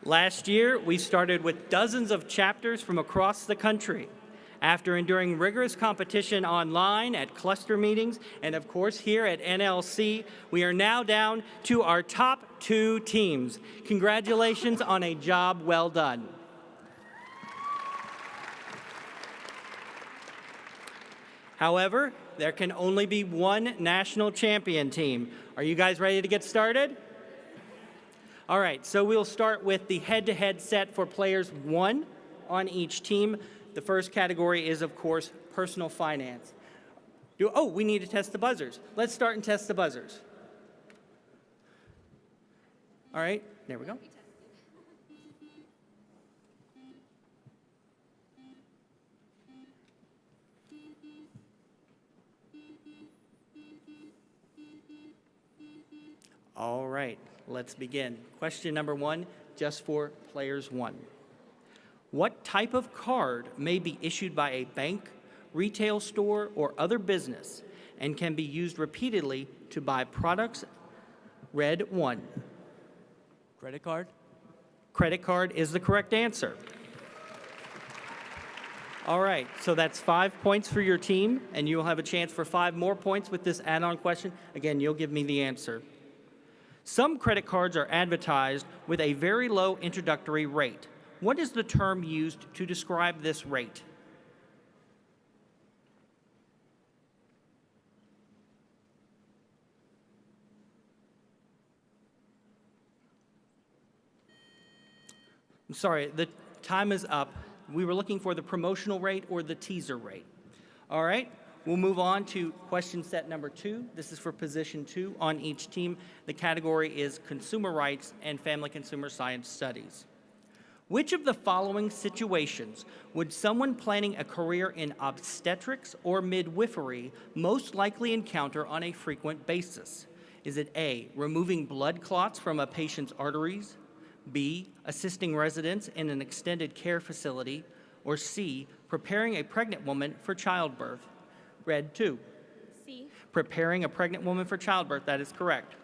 Last year, we started with dozens of chapters from across the country. After enduring rigorous competition online at cluster meetings and, of course, here at NLC, we are now down to our top 2 teams. Congratulations on a job well done. However, there can only be one national champion team. Are you guys ready to get started? All right, so we'll start with the head-to-head set for players 1 on each team. The first category is, of course, personal finance. We need to test the buzzers. Let's start and test the buzzers. All right, there we go. All right, let's begin. Question number 1, just for players 1. What type of card may be issued by a bank, retail store, or other business and can be used repeatedly to buy products? Red 1. Credit card? Credit card is the correct answer. All right, so that's 5 points for your team, and you'll have a chance for 5 more points with this add-on question. Again, you'll give me the answer. Some credit cards are advertised with a very low introductory rate. What is the term used to describe this rate? I'm sorry, the time is up. We were looking for the promotional rate or the teaser rate. All right, we'll move on to question set number 2. This is for position 2 on each team. The category is consumer rights and family consumer science studies. Which of the following situations would someone planning a career in obstetrics or midwifery most likely encounter on a frequent basis? Is it A, removing blood clots from a patient's arteries, B, assisting residents in an extended care facility, or C, preparing a pregnant woman for childbirth? Red 2. C. Preparing a pregnant woman for childbirth, that is correct.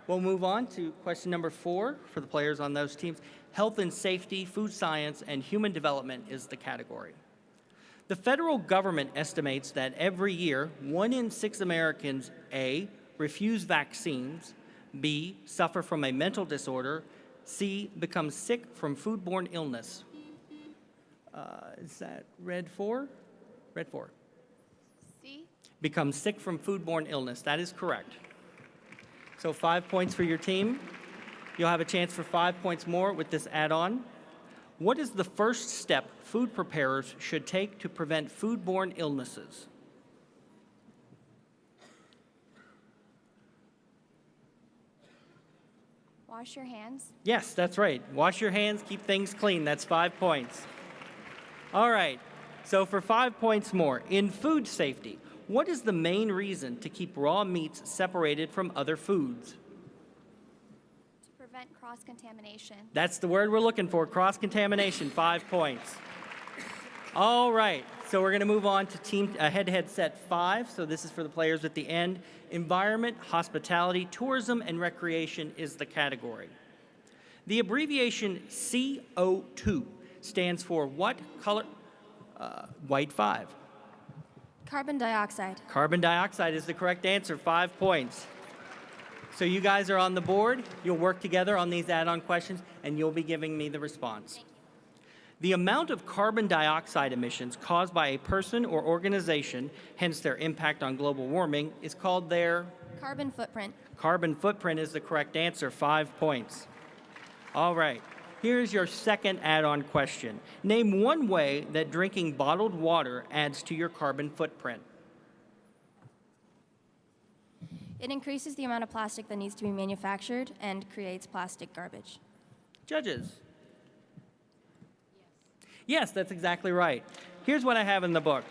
We'll move on to question number 4 for the players on those teams. Health and safety, food science, and human development is the category. The federal government estimates that every year, 1 in 6 Americans, A, refuse vaccines, B, suffer from a mental disorder, C, become sick from foodborne illness. Is that red 4? Red 4. C. Become sick from foodborne illness. That is correct. So 5 points for your team. You'll have a chance for 5 points more with this add-on. What is the first step food preparers should take to prevent foodborne illnesses? Wash your hands. Yes, that's right. Wash your hands, keep things clean. That's 5 points. All right, so for 5 points more, in food safety, what is the main reason to keep raw meats separated from other foods? To prevent cross-contamination. That's the word we're looking for, cross-contamination, 5 points. All right, so we're going to move on to team head-to-head set 5. So this is for the players at the end. Environment, hospitality, tourism, and recreation is the category. The abbreviation CO2 stands for what color? White 5. Carbon dioxide. Carbon dioxide is the correct answer, 5 points. So you guys are on the board. You'll work together on these add-on questions, and you'll be giving me the response. The amount of carbon dioxide emissions caused by a person or organization, hence their impact on global warming, is called their? Carbon footprint. Carbon footprint is the correct answer, 5 points. All right, here's your second add-on question. Name one way that drinking bottled water adds to your carbon footprint. It increases the amount of plastic that needs to be manufactured and creates plastic garbage. Judges? Yes, that's exactly right. Here's what I have in the book.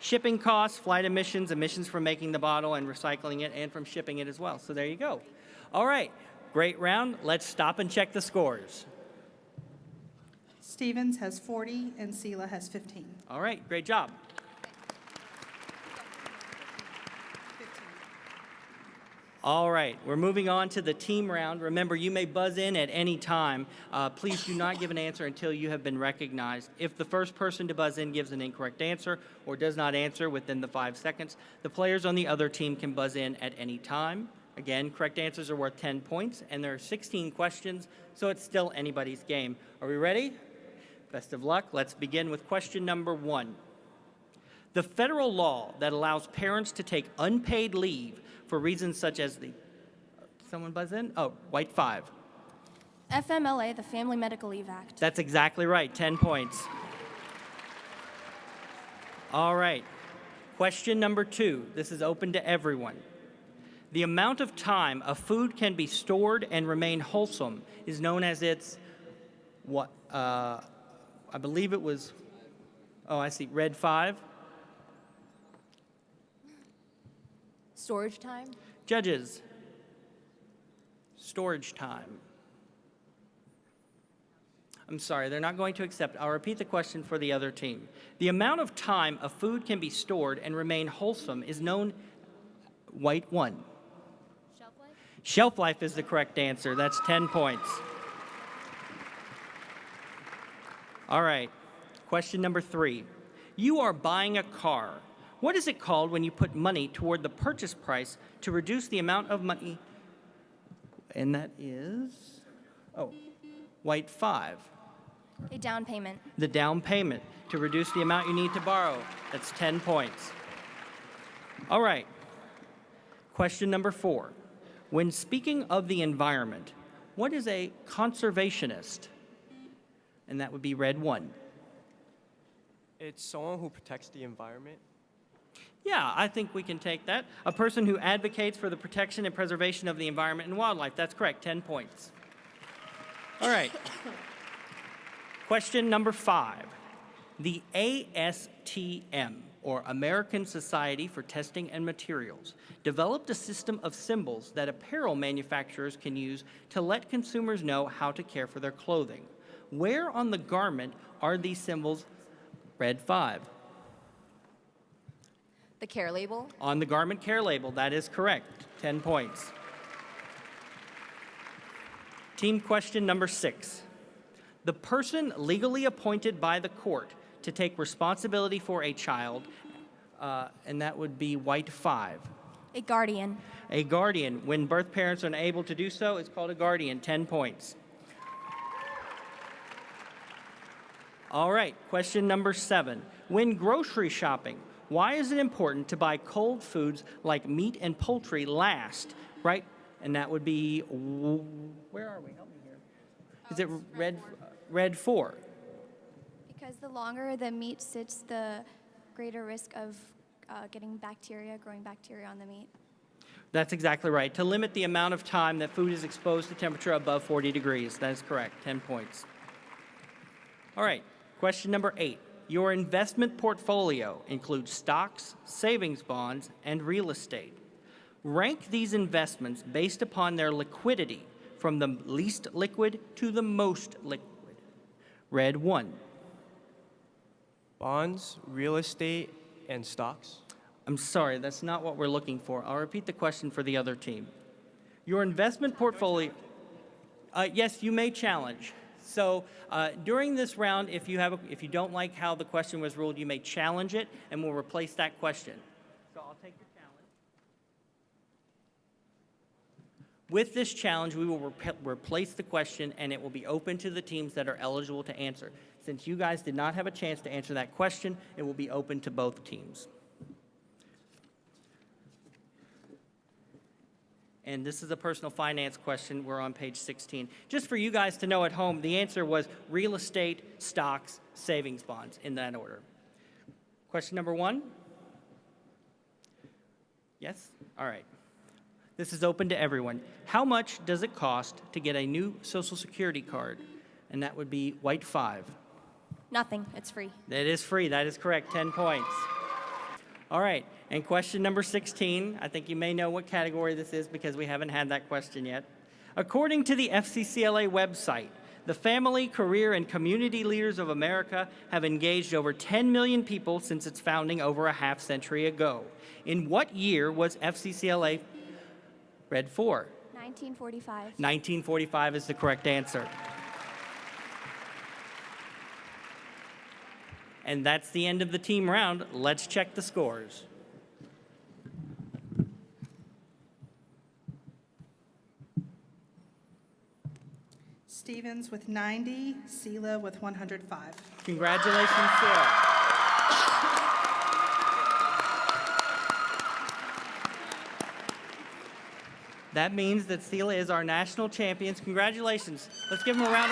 Shipping costs, flight emissions, emissions from making the bottle and recycling it, and from shipping it as well. So there you go. All right, great round. Let's stop and check the scores. Stevens has 40 and Sela has 15. All right, great job. 15. All right, we're moving on to the team round. Remember, you may buzz in at any time. Please do not give an answer until you have been recognized. If the first person to buzz in gives an incorrect answer or does not answer within the 5 seconds, the players on the other team can buzz in at any time. Again, correct answers are worth 10 points, and there are 16 questions, so it's still anybody's game. Are we ready? Best of luck. Let's begin with question number 1. The federal law that allows parents to take unpaid leave for reasons such as someone buzz in? Oh, white 5. FMLA, the Family Medical Leave Act. That's exactly right, 10 points. All right, question number 2. This is open to everyone. The amount of time a food can be stored and remain wholesome is known as its, what, I believe it was, oh, I see, red 5. Storage time. Judges, storage time. I'm sorry, they're not going to accept. I'll repeat the question for the other team. The amount of time a food can be stored and remain wholesome is known, white 1. Shelf life. Shelf life is the correct answer. That's 10 points. All right, question number 3. You are buying a car. What is it called when you put money toward the purchase price to reduce the amount of money? And that is, oh, white 5. A down payment. The down payment to reduce the amount you need to borrow. That's 10 points. All right. Question number 4. When speaking of the environment, what is a conservationist? And that would be red 1. It's someone who protects the environment. Yeah, I think we can take that. A person who advocates for the protection and preservation of the environment and wildlife. That's correct, 10 points. All right. Question number 5. The ASTM, or American Society for Testing and Materials, developed a system of symbols that apparel manufacturers can use to let consumers know how to care for their clothing. Where on the garment are these symbols? Red 5. The care label. On the garment care label, that is correct. 10 points. Team question number 6. The person legally appointed by the court to take responsibility for a child, and that would be white 5. A guardian. A guardian. When birth parents are unable to do so, it's called a guardian. 10 points. All right, question number 7. When grocery shopping, why is it important to buy cold foods like meat and poultry last, right? And that would be, where are we? Help me here. Is it red 4? Because the longer the meat sits, the greater risk of getting growing bacteria on the meat. That's exactly right. To limit the amount of time that food is exposed to temperature above 40 degrees. That is correct. 10 points. All right, question number 8. Your investment portfolio includes stocks, savings bonds, and real estate. Rank these investments based upon their liquidity from the least liquid to the most liquid. Red 1. Bonds, real estate, and stocks. I'm sorry, that's not what we're looking for. I'll repeat the question for the other team. Your investment portfolio, yes, you may challenge. So during this round, if you don't like how the question was ruled, you may challenge it, and we'll replace that question. So I'll take your challenge. With this challenge, we will replace the question, and it will be open to the teams that are eligible to answer. Since you guys did not have a chance to answer that question, it will be open to both teams. And this is a personal finance question. We're on page 16. Just for you guys to know at home, the answer was real estate, stocks, savings bonds, in that order. Question number 1? Yes? All right. This is open to everyone. How much does it cost to get a new Social Security card? And that would be white 5. Nothing. It's free. That is free. That is correct. 10 points. All right, and question number 16, I think you may know what category this is because we haven't had that question yet. According to the FCCLA website, the Family, Career, and Community Leaders of America have engaged over 10 million people since its founding over a half-century ago. In what year was FCCLA, Red 4. 1945. 1945 is the correct answer. And that's the end of the team round. Let's check the scores. Stevens with 90, Sela with 105. Congratulations, Sarah. That means that Sela is our national champions. Congratulations. Let's give them a round of